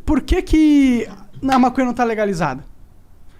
Por que que a maconha não tá legalizada?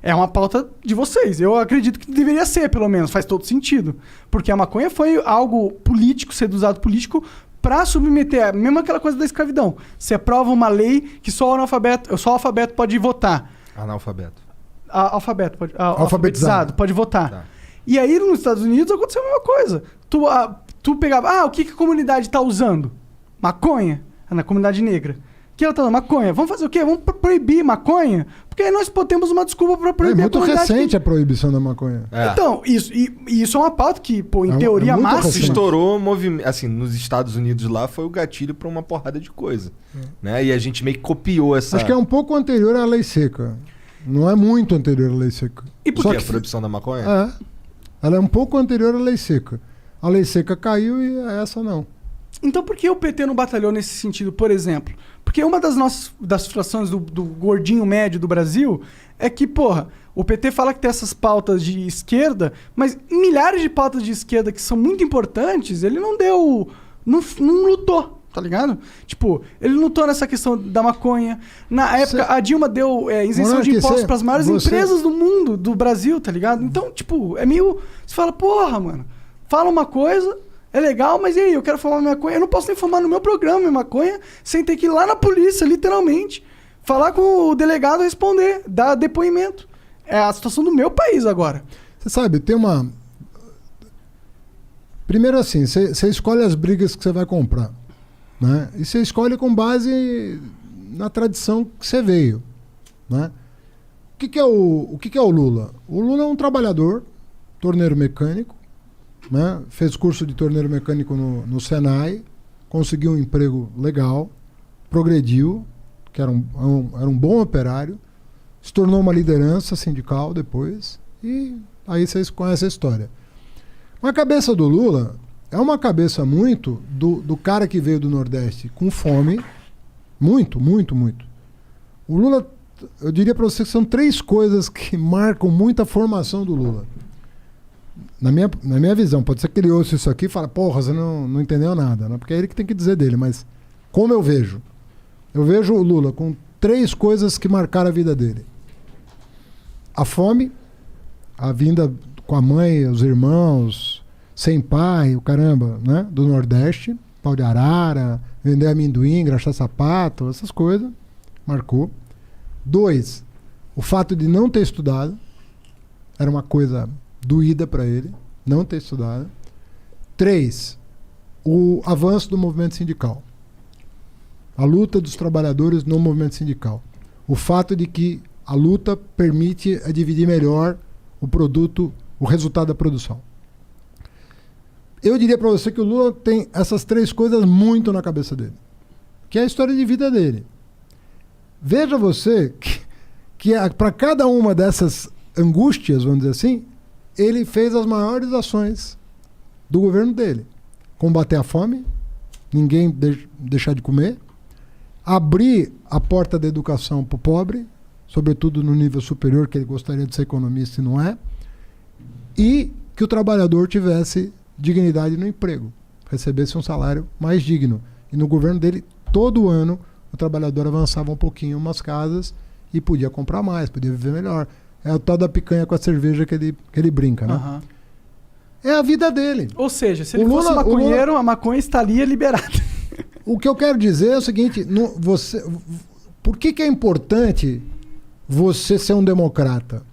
É uma pauta de vocês. Eu acredito que deveria ser, pelo menos. Faz todo sentido. Porque a maconha foi algo político, ser usado político pra submeter. Mesmo aquela coisa da escravidão. Você aprova uma lei que só o alfabeto pode votar. Analfabeto. Alfabetizado pode votar. Tá. E aí, nos Estados Unidos, aconteceu a mesma coisa. Tu pegava... o que a comunidade tá usando? Maconha. Na comunidade negra. Que ela tá usando? Maconha. Vamos fazer o quê? Vamos proibir maconha? Porque aí nós temos uma desculpa pra proibir a comunidade. É muito recente a proibição da maconha. Então, isso é uma pauta que, em teoria máxima... Estourou assim, nos Estados Unidos lá, foi o gatilho pra uma porrada de coisa. Né? E a gente meio que copiou essa... Acho que é um pouco anterior à lei seca. Não é muito anterior à lei seca. E por que a proibição da maconha? Ela é um pouco anterior à lei seca. A lei seca caiu e essa não. Então por que o PT não batalhou nesse sentido, por exemplo? Porque uma das frustrações do gordinho médio do Brasil é que, porra, o PT fala que tem essas pautas de esquerda, mas milhares de pautas de esquerda que são muito importantes, ele não deu... Não lutou, tá ligado? Tipo, ele lutou nessa questão da maconha. Na época, a Dilma deu isenção de impostos pras maiores empresas do mundo, do Brasil, tá ligado? Então, tipo, é meio... Você fala, porra, mano, fala uma coisa... É legal, mas e aí? Eu quero fumar minha maconha. Eu não posso nem fumar no meu programa minha maconha sem ter que ir lá na polícia, literalmente. Falar com o delegado, responder, dar depoimento. É a situação do meu país agora. Você sabe, tem uma... Primeiro assim, você escolhe as brigas que você vai comprar. Né? E você escolhe com base na tradição que você veio. Né? O que é o Lula? O Lula é um trabalhador, torneiro mecânico, né? Fez curso de torneiro mecânico no Senai, conseguiu um emprego legal, progrediu, que era um bom operário, se tornou uma liderança sindical depois, e aí vocês conhecem a história. A cabeça do Lula é uma cabeça muito do cara que veio do Nordeste com fome, muito. O Lula, eu diria para você que são 3 coisas que marcam muito a formação do Lula. Na minha visão, pode ser que ele ouça isso aqui e fale, porra, você não entendeu nada, né? Porque é ele que tem que dizer dele, mas como eu vejo o Lula com 3 coisas que marcaram a vida dele. A fome, a vinda com a mãe, os irmãos, sem pai, o caramba, né? Do Nordeste, pau de arara, vender amendoim, engraxar sapato, essas coisas, marcou. 2, o fato de não ter estudado, era uma coisa doída para ele, não ter estudado. 3, o avanço do movimento sindical. A luta dos trabalhadores no movimento sindical. O fato de que a luta permite dividir melhor o produto, o resultado da produção. Eu diria para você que o Lula tem essas 3 coisas muito na cabeça dele, que é a história de vida dele. Veja você que para cada uma dessas angústias, vamos dizer assim, ele fez as maiores ações do governo dele. Combater a fome, ninguém deixar de comer, abrir a porta da educação para o pobre, sobretudo no nível superior, que ele gostaria de ser economista e não é, e que o trabalhador tivesse dignidade no emprego, recebesse um salário mais digno. E no governo dele, todo ano, o trabalhador avançava um pouquinho umas casas e podia comprar mais, podia viver melhor. É o tal da picanha com a cerveja que ele brinca, né? Uhum. É a vida dele. Ou seja, se ele fosse maconheiro, a maconha estaria liberada. O que eu quero dizer é o seguinte, por que é importante você ser um democrata?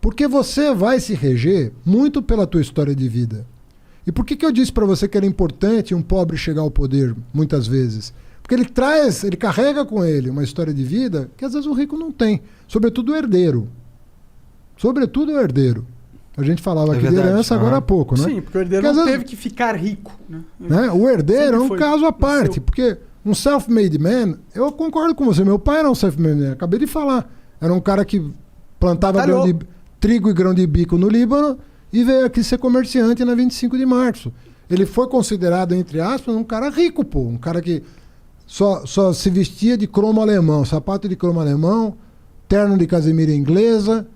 Porque você vai se reger muito pela tua história de vida. E por que eu disse para você que era importante um pobre chegar ao poder, muitas vezes? Porque ele carrega com ele uma história de vida que às vezes o rico não tem. Sobretudo o herdeiro. A gente falava aqui de herança agora há pouco, né? Sim, porque o herdeiro não teve que ficar rico. Né? O herdeiro é um caso à parte, porque um self-made man, eu concordo com você, meu pai era um self-made man, acabei de falar. Era um cara que plantava trigo e grão de bico no Líbano e veio aqui ser comerciante na 25 de março. Ele foi considerado, entre aspas, um cara rico, pô. Um cara que só se vestia de cromo alemão, sapato de cromo alemão, terno de casemira inglesa,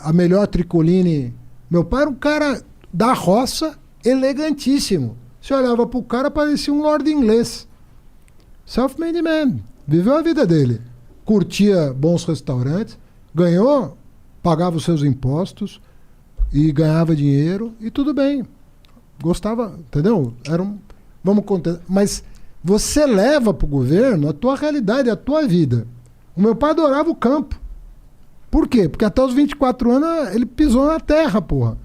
a melhor tricoline. Meu pai era um cara da roça, elegantíssimo. Você olhava pro cara, parecia um lord inglês. Self-made man. Viveu a vida dele. Curtia bons restaurantes, ganhou, pagava os seus impostos e ganhava dinheiro e tudo bem. Gostava, entendeu? Vamos contar. Mas você leva pro governo a tua realidade, a tua vida. O meu pai adorava o campo. Por quê? Porque até os 24 anos ele pisou na terra, porra.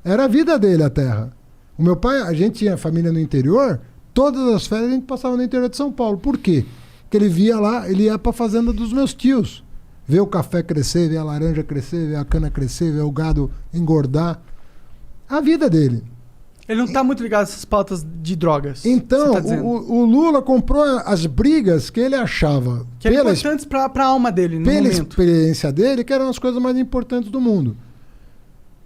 Era a vida dele, a terra. O meu pai, a gente tinha família no interior, todas as férias a gente passava no interior de São Paulo. Por quê? Porque ele via lá, ele ia pra fazenda dos meus tios. Ver o café crescer, ver a laranja crescer, ver a cana crescer, ver o gado engordar. A vida dele. Ele não tá muito ligado a essas pautas de drogas. Então, você tá dizendo. o Lula comprou as brigas que ele achava, Que eram importantes pra alma dele, no pela momento. experiência dele, que eram as coisas mais importantes do mundo.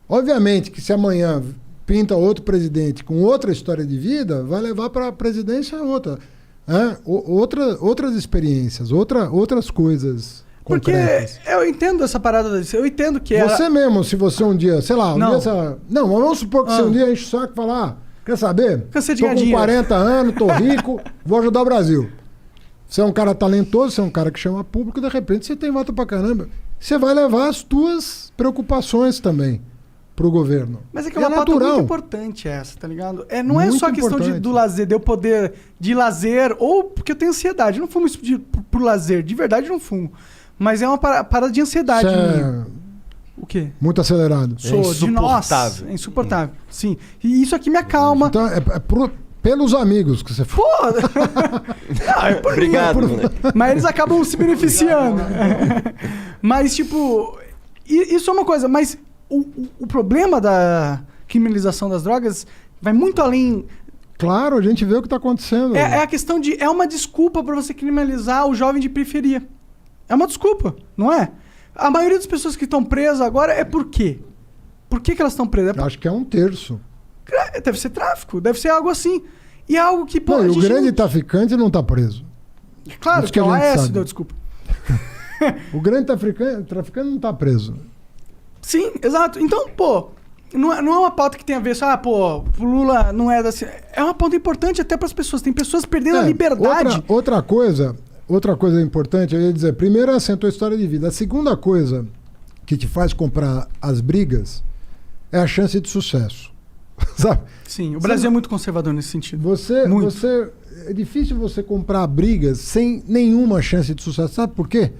Obviamente que se amanhã pinta outro presidente com outra história de vida, vai levar para a presidência outra. Outras experiências, outras coisas Porque concretas. eu entendo essa parada disso. Eu entendo que Você mesmo, se você um dia, sei lá, Não. mas vamos supor que você um dia enche o saco e fala, quer saber? Cansei de Tô ganhar com dinheiro. 40 anos, tô rico, vou ajudar o Brasil. Você é um cara talentoso, você é um cara que chama público, de repente você tem voto pra caramba. Você vai levar as tuas preocupações também pro governo. Mas é que é E uma pauta natural. muito importante essa, tá ligado? Não é Muito só a questão importante. do lazer, de eu poder de lazer, ou porque eu tenho ansiedade. Eu não fumo isso por lazer, de verdade eu não fumo. Mas é uma parada de ansiedade. Você minha. é O quê? muito acelerado. Sou de nossa. É insuportável. Sim. E isso aqui me acalma. Então, pelos amigos que você Pô! Não, é por Obrigado, mim. moleque. Mas eles acabam se beneficiando. Mas, tipo, isso é uma coisa. Mas o problema da criminalização das drogas vai muito além. Claro, a gente vê o que está acontecendo. É a questão de. É uma desculpa para você criminalizar o jovem de periferia. É uma desculpa, não é? A maioria das pessoas que estão presas agora é por quê? Por que elas estão presas? Acho que é 1/3. Deve ser tráfico, deve ser algo assim. E é algo que, pô, Não, a e o gente grande não... traficante não está preso. Claro, Isso que é que o a gente AS, sabe. deu desculpa. O grande traficante não está preso. Sim, exato. Então, pô, não é uma pauta que tem a ver só, o Lula não é assim. É uma pauta importante até para as pessoas. Tem pessoas perdendo a liberdade. Outra coisa importante, eu ia dizer, primeiro é a tua história de vida. A segunda coisa que te faz comprar as brigas é a chance de sucesso. Sabe? Sim, o Brasil é muito conservador nesse sentido. Muito. É difícil você comprar brigas sem nenhuma chance de sucesso. Sabe por quê?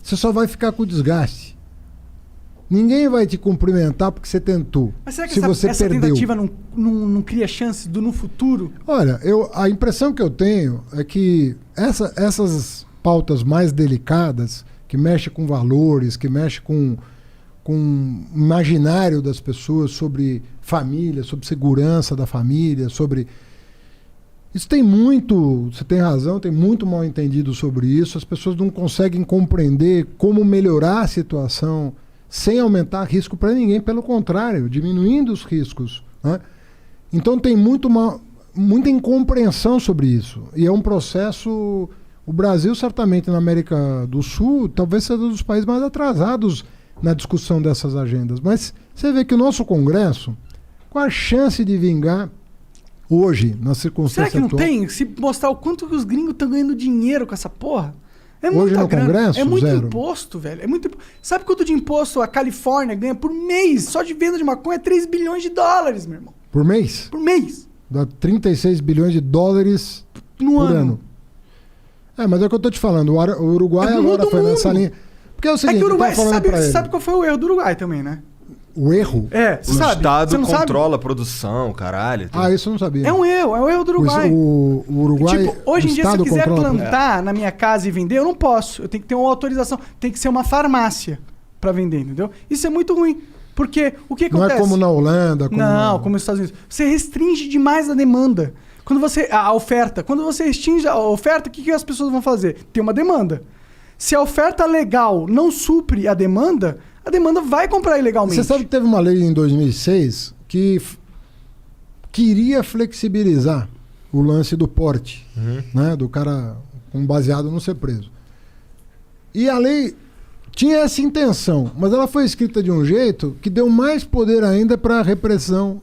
Você só vai ficar com desgaste. Ninguém vai te cumprimentar porque você tentou. Mas será que se você essa perdeu. tentativa não cria chance no futuro? Olha, a impressão que eu tenho é que essas pautas mais delicadas, que mexem com valores, que mexem com o imaginário das pessoas sobre família, sobre segurança da família, sobre... Isso tem muito, você tem razão, tem muito mal entendido sobre isso. As pessoas não conseguem compreender como melhorar a situação sem aumentar risco para ninguém, pelo contrário, diminuindo os riscos, né? Então tem muita incompreensão sobre isso. E é um processo... O Brasil, certamente, na América do Sul, talvez seja um dos países mais atrasados na discussão dessas agendas. Mas você vê que o nosso Congresso, qual a chance de vingar hoje, na circunstância Será que não atual? tem? Se mostrar o quanto que os gringos estão ganhando dinheiro com essa porra? É Hoje muita no grana. Congresso, É muito zero. imposto, velho. É muito... Sabe quanto de imposto a Califórnia ganha por mês? Só de venda de maconha é 3 bilhões de dólares, meu irmão. Por mês? Por mês. Dá 36 bilhões de dólares No por ano. ano. É, mas é o que eu tô te falando. O Uruguai É agora mundo, foi nessa mundo. linha. Porque é o seguinte, É que o Uruguai, eu tava falando pra ele. sabe qual foi o erro do Uruguai também, né? O erro? É, O você sabe? Estado Você não sabe? controla a produção, caralho. Ah, isso eu não sabia. É um erro do Uruguai. O Uruguai, Tipo, hoje o em dia, se eu Estado quiser controla tudo. plantar na minha casa e vender, eu não posso. Eu tenho que ter uma autorização. Tem que ser uma farmácia pra vender, entendeu? Isso é muito ruim. Porque o que Não acontece? é como na Holanda. Não, como nos Estados Unidos. Você restringe demais a demanda. Quando você. A oferta. Quando você restringe a oferta, o que as pessoas vão fazer? Tem uma demanda. Se a oferta legal não supre a demanda vai comprar ilegalmente. Você sabe que teve uma lei em 2006 que queria flexibilizar o lance do porte, né? Do cara com baseado não ser preso. E a lei tinha essa intenção, mas ela foi escrita de um jeito que deu mais poder ainda para a repressão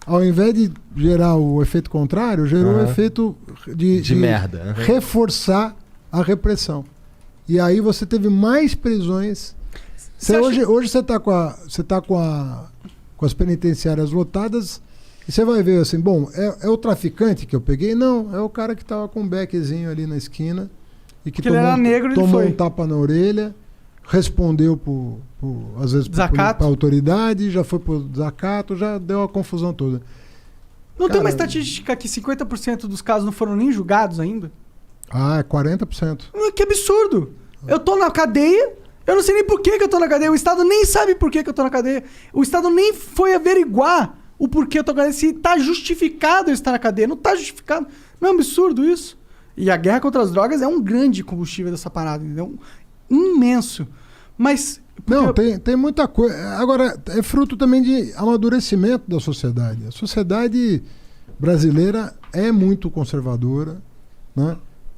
ao invés de gerar o efeito contrário, gerou o efeito de merda. Reforçar a repressão. E aí você teve mais prisões. Hoje você está com as penitenciárias lotadas e você vai ver assim, bom, é o traficante que eu peguei? Não, é o cara que estava com um beckzinho ali na esquina e que tomou um tapa na orelha, respondeu às vezes para a autoridade, já foi por desacato, já deu a confusão toda. Não tem uma estatística que 50% dos casos não foram nem julgados ainda? Ah, é 40%. Que absurdo! Eu tô na cadeia, eu não sei nem por que eu tô na cadeia, o Estado nem sabe por que eu tô na cadeia, o Estado nem foi averiguar o porquê eu tô na cadeia, se tá justificado eu estar na cadeia, não tá justificado. Não é um absurdo isso? E a guerra contra as drogas é um grande combustível dessa parada, entendeu? Imenso. Mas... Não, tem muita coisa. Agora, é fruto também de amadurecimento da sociedade. A sociedade brasileira é muito conservadora, né?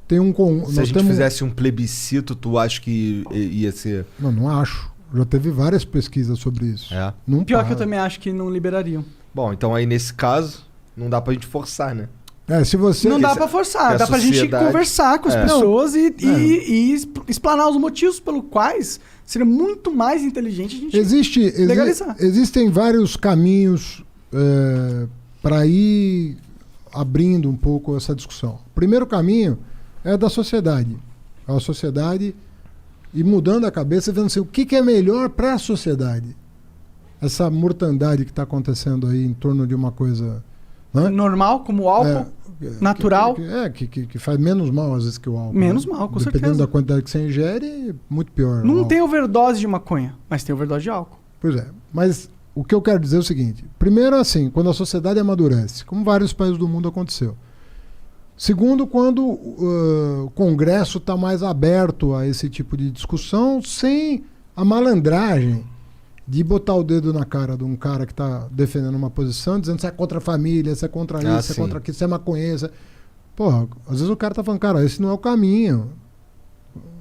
Se a gente fizesse um plebiscito, tu acha que ia ser... Não acho. Já teve várias pesquisas sobre isso. Pior que eu também acho que não liberariam. Bom, então aí nesse caso, não dá pra gente forçar, né? Se você... Não dá pra forçar, dá pra gente conversar com as pessoas e explanar os motivos pelos quais seria muito mais inteligente a gente legalizar. Existem vários caminhos para ir abrindo um pouco essa discussão. O primeiro caminho é da sociedade. A sociedade e mudando a cabeça, vendo assim, o que é melhor para a sociedade. Essa mortandade que está acontecendo aí em torno de uma coisa... Né? Normal, como o álcool, natural. Que faz menos mal às vezes que o álcool. Menos mal, com certeza. Dependendo da quantidade que você ingere, muito pior. Não tem overdose de maconha, mas tem overdose de álcool. Pois é, mas o que eu quero dizer é o seguinte. Primeiro, assim, quando a sociedade amadurece, como vários países do mundo aconteceu. Segundo, quando o Congresso está mais aberto a esse tipo de discussão, sem a malandragem de botar o dedo na cara de um cara que está defendendo uma posição, dizendo que você é contra a família, você é contra isso, você é contra aquilo, você é maconheiro. Porra, às vezes o cara tá falando, cara, esse não é o caminho.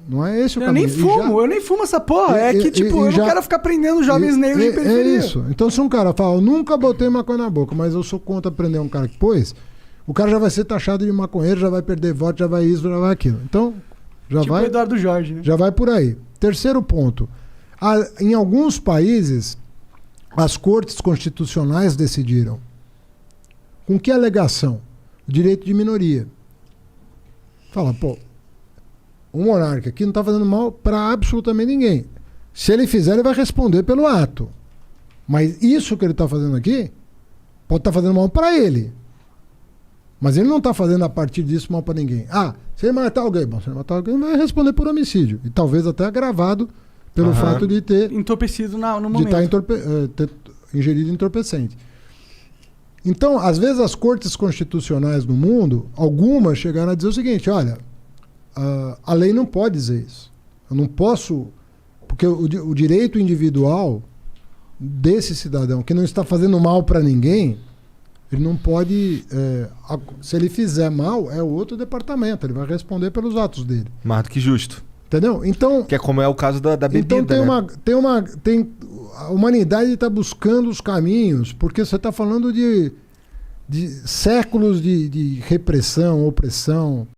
Não é esse o caminho. Eu nem fumo essa porra. Eu não quero ficar prendendo jovens negros de periferia. É isso. Então se um cara fala, eu nunca botei maconha na boca, mas eu sou contra prender um cara que pôs, o cara já vai ser taxado de maconheiro, já vai perder voto, já vai isso, já vai aquilo. Então, já vai... o Eduardo Jorge, né? Já vai por aí. Terceiro ponto. Em alguns países, as cortes constitucionais decidiram. Com que alegação? O direito de minoria. Fala, o monarca aqui não está fazendo mal para absolutamente ninguém. Se ele fizer, ele vai responder pelo ato. Mas isso que ele está fazendo aqui pode estar fazendo mal para ele. Mas ele não está fazendo a partir disso mal para ninguém. Se ele matar alguém, se ele matar alguém, vai responder por homicídio. E talvez até agravado pelo fato de ter... entorpecido no momento. De ter ingerido entorpecente. Então, às vezes as cortes constitucionais no mundo, algumas chegaram a dizer o seguinte, olha, a lei não pode dizer isso. Eu não posso... Porque o direito individual desse cidadão que não está fazendo mal para ninguém, ele não pode... se ele fizer mal, é outro departamento. Ele vai responder pelos atos dele. Mais do que justo. Entendeu? Então, que é como é o caso da bebida, então a humanidade está buscando os caminhos, porque você está falando de séculos de repressão, opressão,